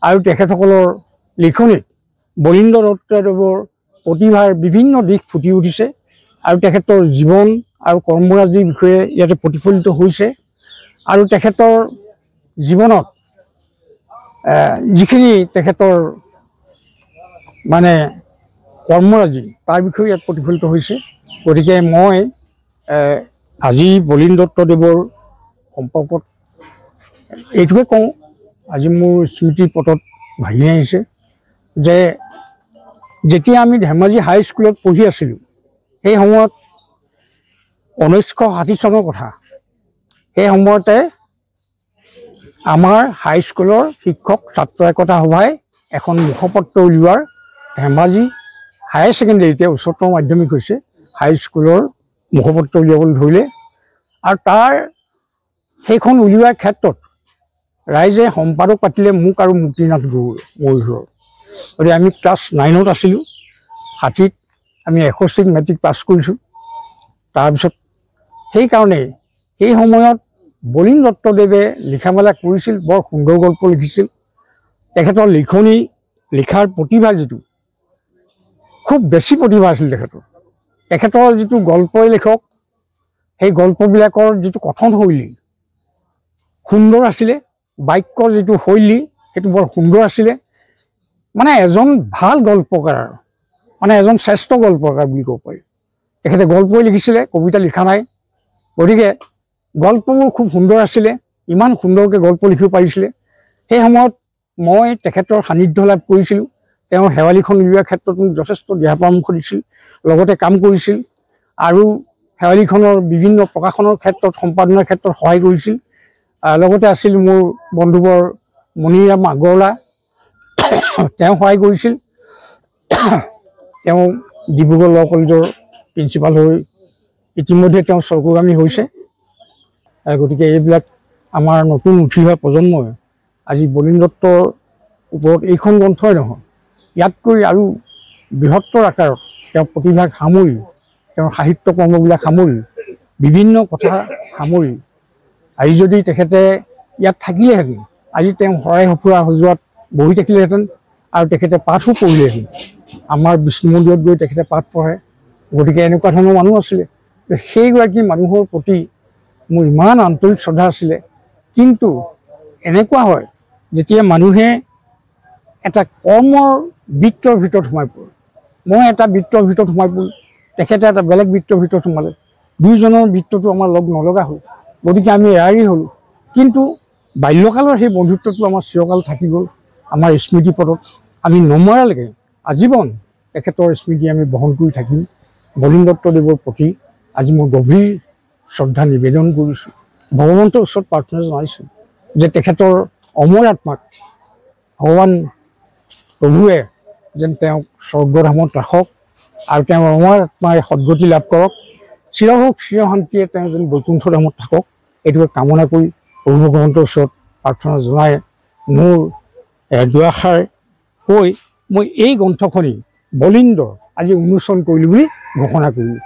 আৰু তেখেতসকলৰ লিখনিত বলীন্দ্ৰ দত্তদেৱৰ প্ৰতিভাৰ বিভিন্ন দিশ ফুটি উঠিছে আৰু তেখেতৰ জীৱন আৰু কৰ্মৰাজিৰ বিষয়ে ইয়াতে প্ৰতিফলিত হৈছে আৰু তেখেতৰ জীৱনত যিখিনি তেখেতৰ মানে কৰ্মৰাজি তাৰ বিষয়ে ইয়াত প্ৰতিফলিত হৈছে। গতিকে মই আজি বলীন্দ্ৰ দত্তদেৱৰ সম্পৰ্কত এইটোৱে কওঁ, আজি মোৰ স্মৃতি পটত ভাঙি আহিছে যে যেতিয়া আমি ধেমাজি হাইস্কুলত পঢ়ি আছিলোঁ সেই সময়ত 1960 চনৰ কথা। সেই সময়তে আমাৰ হাইস্কুলৰ শিক্ষক ছাত্ৰ একতা সভাই এখন মুখপত্ৰ উলিওৱাৰ ধেমাজি হায়াৰ ছেকেণ্ডেৰীতে উচ্চতৰ মাধ্যমিক হৈছে হাইস্কুলৰ মুখপত্ৰ উলিয়াবলৈ ধৰিলে আৰু তাৰ সেইখন উলিওৱাৰ ক্ষেত্ৰত ৰাইজে সম্পাদক পাতিলে মোক আৰু মুক্তিনাথ গগৈৰ। গতিকে আমি ক্লাছ 9ত আছিলোঁ। 60ত আমি 61ত মেট্ৰিক পাছ কৰিছোঁ। তাৰপিছত সেইকাৰণে সেই সময়ত বলীন্দ্ৰ দত্তদেৱে লিখা মেলা কৰিছিল, বৰ সুন্দৰ গল্প লিখিছিল। তেখেতৰ লিখনি লিখাৰ প্ৰতিভা যিটো খুব বেছি প্ৰতিভা আছিল তেখেতৰ যিটো গল্পই লেখক সেই গল্পবিলাকৰ যিটো কথনশৈলী সুন্দৰ আছিলে, বাক্যৰ যিটো শৈলী সেইটো বৰ সুন্দৰ আছিলে। মানে এজন ভাল গল্পকাৰ, মানে এজন শ্ৰেষ্ঠ গল্পকাৰ বুলি ক'ব পাৰি। তেখেতে গল্পই লিখিছিলে, কবিতা লিখা নাই। গতিকে গল্পবোৰ খুব সুন্দৰ আছিলে, ইমান সুন্দৰকৈ গল্প লিখিব পাৰিছিলে। সেই সময়ত মই তেখেতৰ সান্নিধ্য লাভ কৰিছিলোঁ। তেওঁ শেৱালিখন উলিওৱাৰ ক্ষেত্ৰত মোক যথেষ্ট দিহা পৰামৰ্শ দিছিল, লগতে কাম কৰিছিল আৰু শেৱালিখনৰ বিভিন্ন প্ৰকাশনৰ ক্ষেত্ৰত সম্পাদনাৰ ক্ষেত্ৰত সহায় কৰিছিল। লগতে আছিল মোৰ বন্ধুবৰ মণিৰাম আগৰৱালা, তেওঁ সহায় কৰিছিল। তেওঁ ডিব্ৰুগড় ল' কলেজৰ প্ৰিন্সিপাল হৈ ইতিমধ্যে তেওঁ স্বৰ্গগামী হৈছে। গতিকে এইবিলাক আমাৰ নতুন উঠি অহা প্ৰজন্মই আজি বলীন্দ্ৰ দত্তৰ ওপৰত এইখন গ্ৰন্থই নহয়, ইয়াতকৈ আৰু বৃহত্তৰ আকাৰত তেওঁৰ প্ৰতিভাক সামৰি, তেওঁৰ সাহিত্য কৰ্মবিলাক সামৰি, বিভিন্ন কথা সামৰি আজি যদি তেখেতে ইয়াত থাকিলেহেঁতেন, আজি তেওঁ শৰাই সঁফুৰা সজোৱাত বহি থাকিলেহেঁতেন আৰু তেখেতে পাঠো পঢ়িলেহেঁতেন। আমাৰ বিষ্ণু মন্দিৰত গৈ তেখেতে পাঠ পঢ়ে। গতিকে এনেকুৱা ধৰণৰ মানুহ আছিলে। সেইগৰাকী মানুহৰ প্ৰতি মোৰ ইমান আন্তৰিক শ্ৰদ্ধা আছিলে। কিন্তু এনেকুৱা হয় যেতিয়া মানুহে এটা কৰ্মৰ বৃত্তৰ ভিতৰত সোমাই পৰে, মই এটা বৃত্তৰ ভিতৰত সোমাই পৰিলোঁ, তেখেতে এটা বেলেগ বৃত্তৰ ভিতৰত সোমালে, দুয়োজনৰ বৃত্তটো আমাৰ লগ নলগা হ'ল। গতিকে আমি এৰাৰি হ'লোঁ। কিন্তু বাল্যকালৰ সেই বন্ধুত্বটো আমাৰ চিৰকাল থাকি গ'ল আমাৰ স্মৃতি পটত। আমি নমৰালৈকে আজীৱন তেখেতৰ স্মৃতি আমি বহন কৰি থাকিম। বলীন্দ্ৰ দত্তদেৱৰ প্ৰতি আজি মই গভীৰ শ্ৰদ্ধা নিবেদন কৰিছোঁ। ভগৱন্তৰ ওচৰত প্ৰাৰ্থনা জনাইছোঁ যে তেখেতৰ অমৰ আত্মাক ভগৱান প্ৰভুৱে যেন তেওঁক স্বৰ্গধামত ৰাখক আৰু তেওঁৰ অমৰ আত্মাই সদ্গতি লাভ কৰক। চিৰসুখ চিৰশান্তিয়ে তেওঁ যেন বৈকুণ্ঠ ধামত থাকক, এইটোকে কামনা কৰি প্ৰভু ভগৱন্তৰ ওচৰত প্ৰাৰ্থনা জনাই মোৰ দুআষাৰ কৈ মই এই গ্ৰন্থখনি বলীন্দ্ৰ আজি উন্মোচন কৰিলোঁ বুলি ঘোষণা কৰিলোঁ।